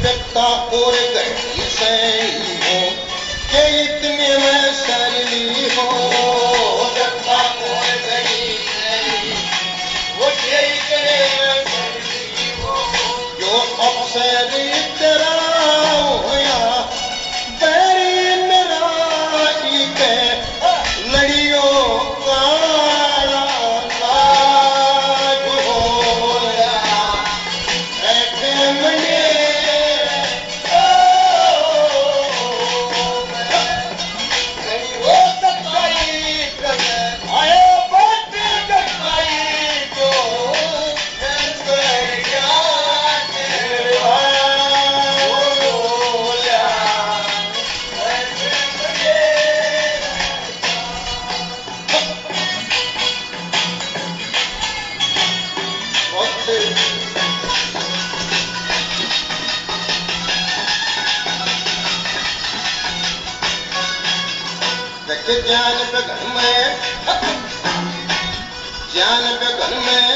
व्यक्ता और गई सही हो कि इतने में सरली हो व्यक्ता और गई सही वो कि इतने में सरली हो जो अफसर तेरा होया बैरी मेरा ही के लड़ियों काला लाज होया ऐसे मने ज्ञान गगन में ज्ञान गगन में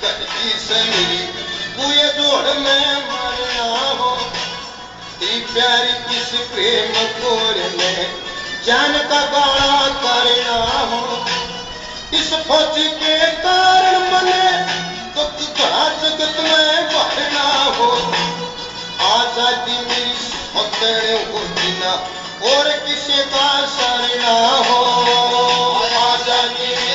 कटकी सनी बुए जोड़ में मरना हो ती प्यारी किस प्रेम कोर में ज्ञान का गाना करना हो इस फौज के कारण मने दुख घड़ा जगत में भरना हो आजादी मेरी सौतेड़े होती ना और किसी का सरना हो आजादी